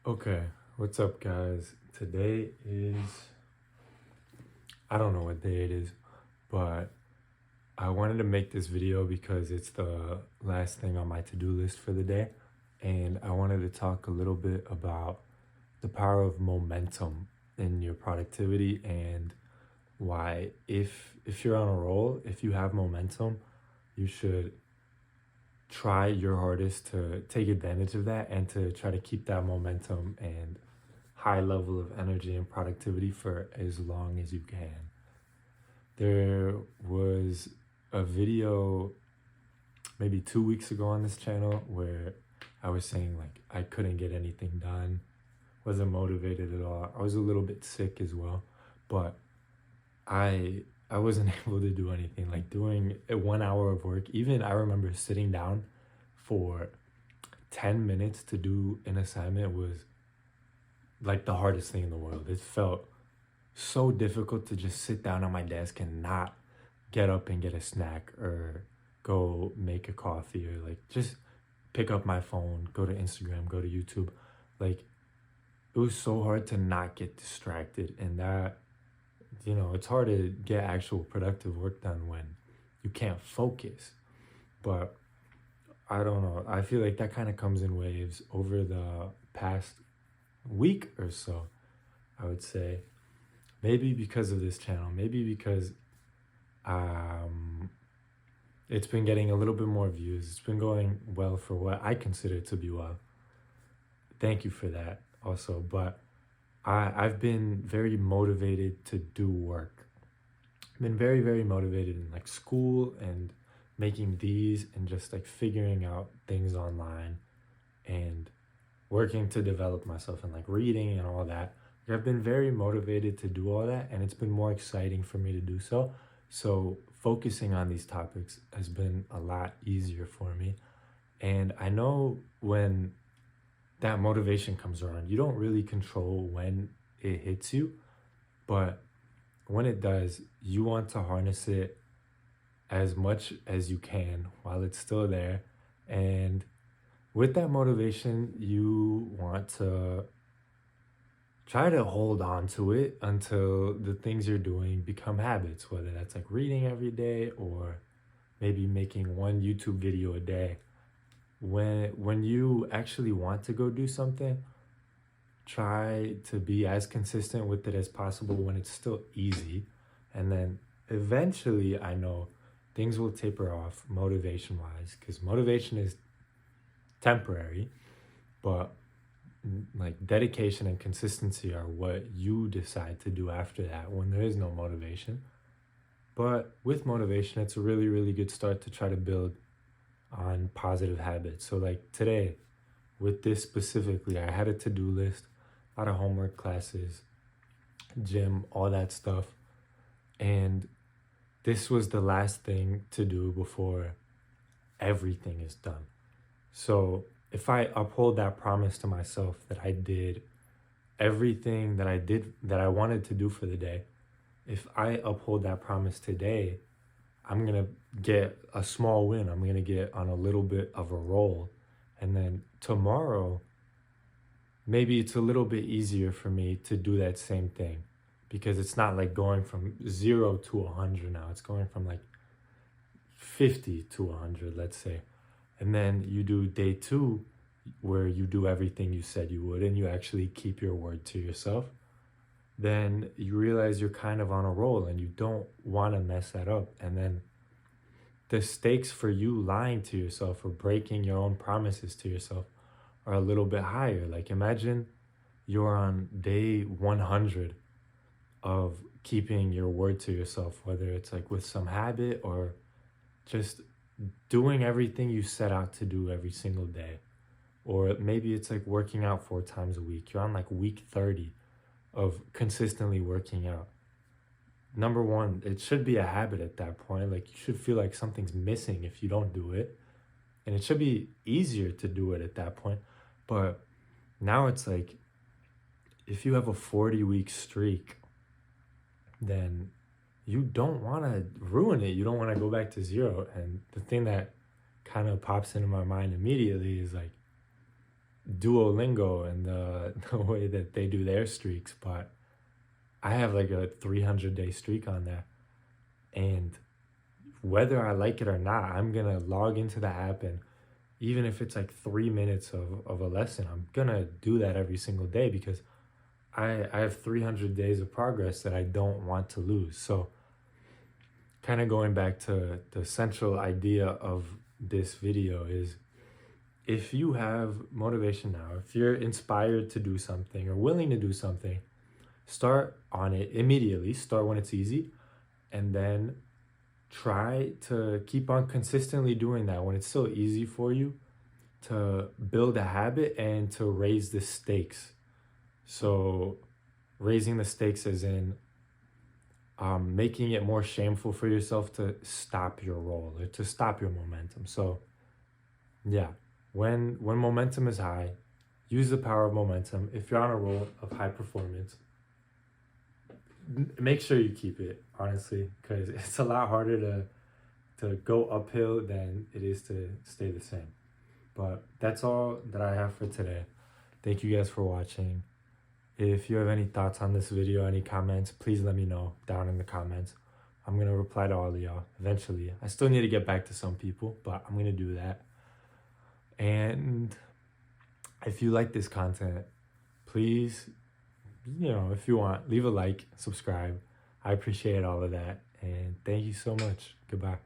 Okay, what's up, guys? Today is, I don't know what day it is, but I wanted to make this video because it's the last thing on my to-do list for the day. And I wanted to talk a little bit about the power of momentum in your productivity and why if you're on a roll, if you have momentum, you should try your hardest to take advantage of that and to try to keep that momentum and high level of energy and productivity for as long as you can. There was a video maybe 2 weeks ago on this channel where I was saying like I couldn't get anything done, wasn't motivated at all. I was a little bit sick as well, but I wasn't able to do anything. Like doing a 1 hour of work, even I remember sitting down for 10 minutes to do an assignment was like the hardest thing in the world. It felt so difficult to just sit down on my desk and not get up and get a snack or go make a coffee or like just pick up my phone, go to Instagram, go to YouTube. Like it was so hard to not get distracted, and that, it's hard to get actual productive work done when you can't focus. But I don't know. I feel like that kind of comes in waves over the past week or so, I would say. Maybe because of this channel, maybe because um, it's been getting a little bit more views. It's been going well for what I consider to be well. Thank you for that also. But I've been very motivated to do work. I've been very, very motivated in like school and making these and just like figuring out things online and working to develop myself and like reading and all that. Like, I've been very motivated to do all that, and it's been more exciting for me to do so. So focusing on these topics has been a lot easier for me. And I know when that motivation comes around, you don't really control when it hits you, but when it does, you want to harness it as much as you can while it's still there. And with that motivation, you want to try to hold on to it until the things you're doing become habits, whether that's like reading every day or maybe making one YouTube video a day. When you actually want to go do something, try to be as consistent with it as possible when it's still easy. And then eventually, I know things will taper off motivation wise, because motivation is temporary, but like dedication and consistency are what you decide to do after that when there is no motivation. But with motivation, it's a really, really good start to try to build on positive habits. So, like today, with this specifically, I had a to do list, a lot of homework, classes, gym, all that stuff. And this was the last thing to do before everything is done. So, if I uphold that promise to myself that I did everything that I wanted to do for the day, if I uphold that promise today, I'm going to get a small win. I'm going to get on a little bit of a roll. And then tomorrow, maybe it's a little bit easier for me to do that same thing, because it's not like going from 0 to 100 now. It's going from like 50 to 100, let's say. And then you do day 2 where you do everything you said you would and you actually keep your word to yourself. Then you realize you're kind of on a roll and you don't want to mess that up. And then the stakes for you lying to yourself or breaking your own promises to yourself are a little bit higher. Like imagine you're on day 100 of keeping your word to yourself, whether it's like with some habit or just doing everything you set out to do every single day. Or maybe it's like working out 4 times a week. You're on like week 30 of consistently working out. Number one, it should be a habit at that point. Like you should feel like something's missing if you don't do it. And it should be easier to do it at that point. But now it's like if you have a 40-week streak, then you don't want to ruin it. You don't want to go back to 0. And the thing that kind of pops into my mind immediately is like, Duolingo and the way that they do their streaks, but I have like a 300-day streak on there. And whether I like it or not, I'm gonna log into the app, and even if it's like 3 minutes of a lesson, I'm gonna do that every single day because I have 300 days of progress that I don't want to lose. So kind of going back to the central idea of this video is, if you have motivation now, if you're inspired to do something or willing to do something, start on it immediately. Start when it's easy, and then try to keep on consistently doing that when it's still easy for you, to build a habit and to raise the stakes. So raising the stakes as in making it more shameful for yourself to stop your roll or to stop your momentum. So yeah, when momentum is high, use the power of momentum. If you're on a roll of high performance, make sure you keep it, honestly, because it's a lot harder to go uphill than it is to stay the same. But that's all that I have for today. Thank you guys for watching. If you have any thoughts on this video, any comments, please let me know down in the comments. I'm going to reply to all of y'all eventually. I still need to get back to some people, but I'm going to do that. And if you like this content, please, if you want, leave a like, subscribe. I appreciate all of that. And thank you so much. Goodbye.